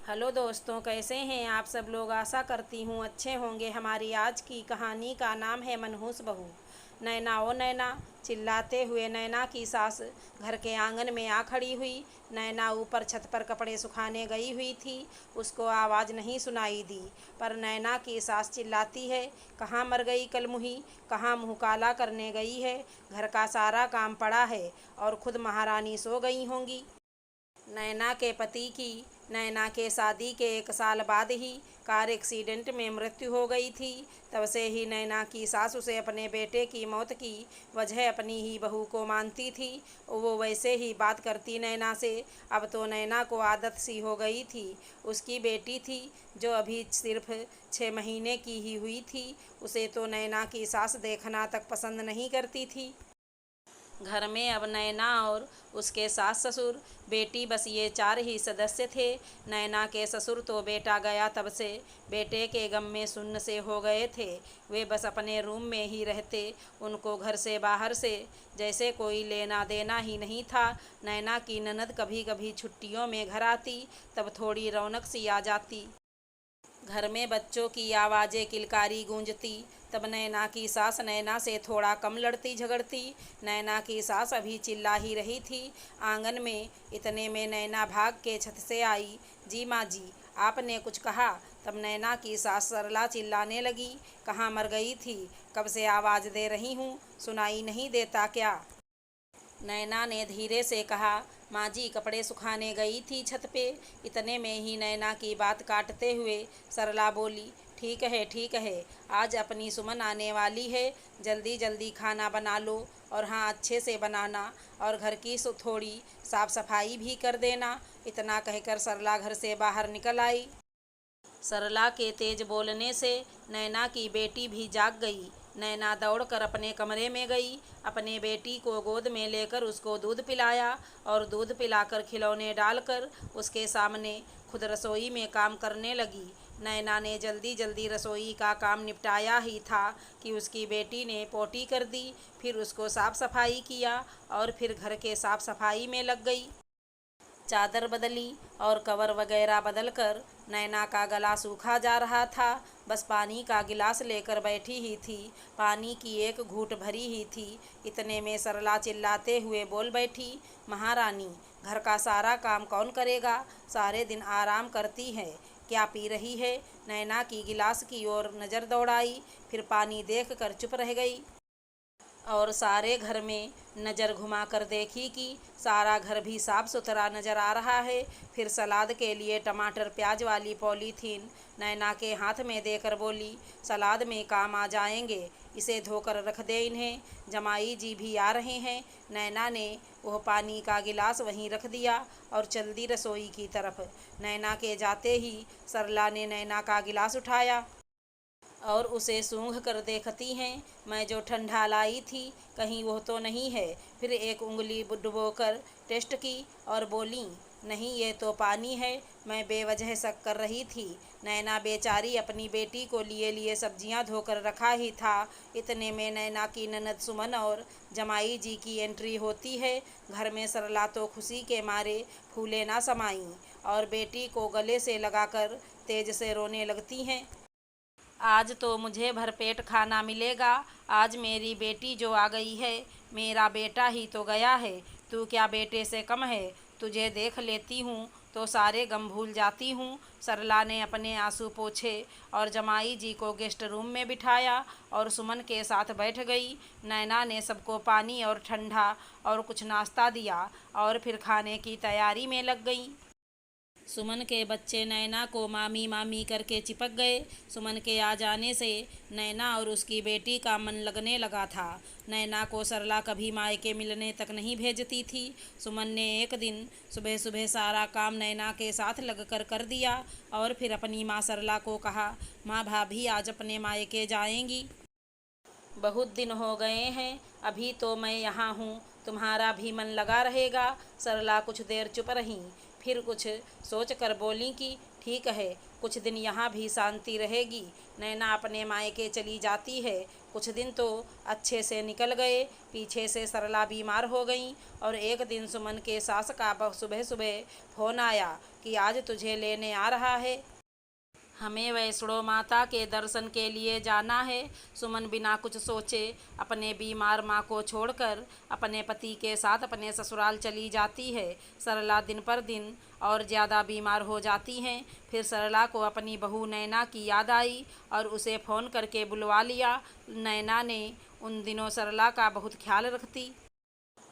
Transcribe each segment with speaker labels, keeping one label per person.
Speaker 1: Hello दोस्तों, कैसे हैं आप सब लोग। आशा करती हूँ अच्छे होंगे। हमारी आज की कहानी का नाम है मनहूस बहू। नैना ओ नैना, चिल्लाते हुए नैना की सास घर के आंगन में आ खड़ी हुई। नैना ऊपर छत पर कपड़े सुखाने गई हुई थी। उसको आवाज़ नहीं सुनाई दी, पर नैना की सास चिल्लाती है, कहाँ मर गई कलमुही, कहाँ मुँह काला करने गई है। घर का सारा काम पड़ा है और खुद महारानी सो गई होंगी। नैना के पति की नैना के शादी के 1 साल बाद ही कार एक्सीडेंट में मृत्यु हो गई थी। तब से ही नैना की सास उसे अपने बेटे की मौत की वजह अपनी ही बहू को मानती थी। वो वैसे ही बात करती नैना से। अब तो नैना को आदत सी हो गई थी। उसकी बेटी थी जो अभी सिर्फ 6 महीने की ही हुई थी। उसे तो नैना की सास देखना तक पसंद नहीं करती थी। घर में अब नैना और उसके सास ससुर बेटी बस ये 4 ही सदस्य थे। नैना के ससुर तो बेटा गया तब से बेटे के गम में सुन्न से हो गए थे। वे बस अपने रूम में ही रहते। उनको घर से बाहर से जैसे कोई लेना देना ही नहीं था। नैना की ननद कभी कभी छुट्टियों में घर आती, तब थोड़ी रौनक सी आ जाती। घर में बच्चों की आवाज़ें किलकारी गूंजती, तब नैना की सास नैना से थोड़ा कम लड़ती झगड़ती। नैना की सास अभी चिल्ला ही रही थी आंगन में। इतने में नैना भाग के छत से आई। जी माँ जी, आपने कुछ कहा। तब नैना की सास सरला चिल्लाने लगी, कहाँ मर गई थी, कब से आवाज़ दे रही हूँ, सुनाई नहीं देता क्या। नैना ने धीरे से कहा, माँ जी कपड़े सुखाने गई थी छत पे। इतने में ही नैना की बात काटते हुए सरला बोली, ठीक है, आज अपनी सुमन आने वाली है, जल्दी जल्दी खाना बना लो, और हाँ अच्छे से बनाना, और घर की थोड़ी साफ सफाई भी कर देना। इतना कहकर सरला घर से बाहर निकल आई। सरला के तेज बोलने से नैना की बेटी भी जाग गई। नैना दौड़कर अपने कमरे में गई, अपने बेटी को गोद में लेकर उसको दूध पिलाया, और दूध पिलाकर खिलौने डालकर उसके सामने खुद रसोई में काम करने लगी। नैना ने जल्दी जल्दी रसोई का काम निपटाया ही था कि उसकी बेटी ने पोटी कर दी। फिर उसको साफ सफाई किया और फिर घर के साफ सफाई में लग गई। चादर बदली और कवर वगैरह बदलकर नैना का गला सूखा जा रहा था। बस पानी का गिलास लेकर बैठी ही थी। पानी की एक घूंट भरी ही थी। इतने में सरला चिल्लाते हुए बोल बैठी, महारानी घर का सारा काम कौन करेगा, सारे दिन आराम करती है, क्या पी रही है। नैना की गिलास की ओर नज़र दौड़ाई, फिर पानी देखकर चुप रह गई और सारे घर में नज़र घुमाकर देखी कि सारा घर भी साफ सुथरा नज़र आ रहा है। फिर सलाद के लिए टमाटर प्याज वाली पॉलीथीन नैना के हाथ में देकर बोली, सलाद में काम आ जाएंगे, इसे धोकर रख दे इन्हें, जमाई जी भी आ रहे हैं। नैना ने वह पानी का गिलास वहीं रख दिया और चल दी रसोई की तरफ। नैना के जाते ही सरला ने नैना का गिलास उठाया और उसे सूंघ कर देखती हैं, मैं जो ठंडा लाई थी कहीं वो तो नहीं है। फिर एक उंगली डुबोकर टेस्ट की और बोली, नहीं ये तो पानी है, मैं बेवजह शक कर रही थी। नैना बेचारी अपनी बेटी को लिए लिए सब्जियां धोकर रखा ही था। इतने में नैना की ननद सुमन और जमाई जी की एंट्री होती है। घर में सरला तो खुशी के मारे फूले ना समाईं और बेटी को गले से लगाकर तेज से रोने लगती हैं। आज तो मुझे भरपेट खाना मिलेगा। आज मेरी बेटी जो आ गई है, मेरा बेटा ही तो गया है। तू क्या बेटे से कम है, तुझे देख लेती हूँ तो सारे गम भूल जाती हूँ। सरला ने अपने आंसू पोंछे और जमाई जी को गेस्ट रूम में बिठाया और सुमन के साथ बैठ गई। नैना ने सबको पानी और ठंडा और कुछ नाश्ता दिया और फिर खाने की तैयारी में लग गई। सुमन के बच्चे नैना को मामी मामी करके चिपक गए। सुमन के आ जाने से नैना और उसकी बेटी का मन लगने लगा था। नैना को सरला कभी मायके मिलने तक नहीं भेजती थी। सुमन ने एक दिन सुबह सुबह सारा काम नैना के साथ लगकर कर दिया और फिर अपनी माँ सरला को कहा, माँ भाभी आज अपने मायके जाएंगी, बहुत दिन हो गए हैं, अभी तो मैं यहाँ हूँ, तुम्हारा भी मन लगा रहेगा। सरला कुछ देर चुप रहीं, फिर कुछ सोच कर बोली कि ठीक है, कुछ दिन यहाँ भी शांति रहेगी। नैना अपने मायके चली जाती है कुछ दिन तो अच्छे से निकल गए। पीछे से सरला बीमार हो गई और एक दिन सुमन के सास का सुबह सुबह फ़ोन आया कि आज तुझे लेने आ रहा है, हमें वैष्णो माता के दर्शन के लिए जाना है। सुमन बिना कुछ सोचे अपने बीमार माँ को छोड़कर अपने पति के साथ अपने ससुराल चली जाती है। सरला दिन पर दिन और ज़्यादा बीमार हो जाती हैं। फिर सरला को अपनी बहू नैना की याद आई और उसे फ़ोन करके बुलवा लिया। नैना ने उन दिनों सरला का बहुत ख्याल रखती।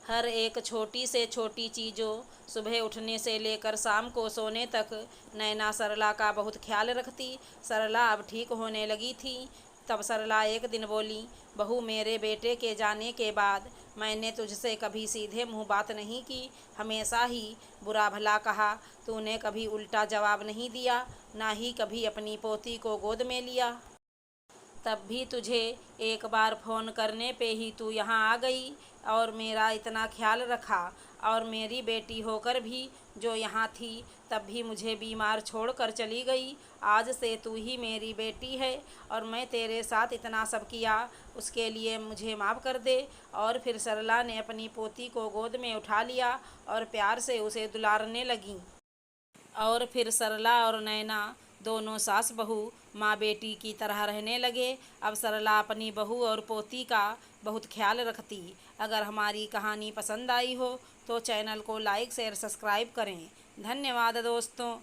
Speaker 1: हर एक छोटी से छोटी चीज़ों, सुबह उठने से लेकर शाम को सोने तक नैना सरला का बहुत ख्याल रखती। सरला अब ठीक होने लगी थी। तब सरला एक दिन बोली, बहू, मेरे बेटे के जाने के बाद मैंने तुझसे कभी सीधे मुंह बात नहीं की, हमेशा ही बुरा भला कहा। तूने कभी उल्टा जवाब नहीं दिया, ना ही कभी अपनी पोती को गोद में लिया। तब भी तुझे एक बार फ़ोन करने पे ही तू यहाँ आ गई और मेरा इतना ख्याल रखा, और मेरी बेटी होकर भी जो यहाँ थी तब भी मुझे बीमार छोड़कर चली गई। आज से तू ही मेरी बेटी है और मैं तेरे साथ इतना सब किया, उसके लिए मुझे माफ़ कर दे। और फिर सरला ने अपनी पोती को गोद में उठा लिया और प्यार से उसे दुलारने लगी। और फिर सरला और नैना दोनों सास बहू माँ बेटी की तरह रहने लगे। अब सरला अपनी बहू और पोती का बहुत ख्याल रखती। अगर हमारी कहानी पसंद आई हो तो चैनल को लाइक शेयर सब्सक्राइब करें। धन्यवाद दोस्तों।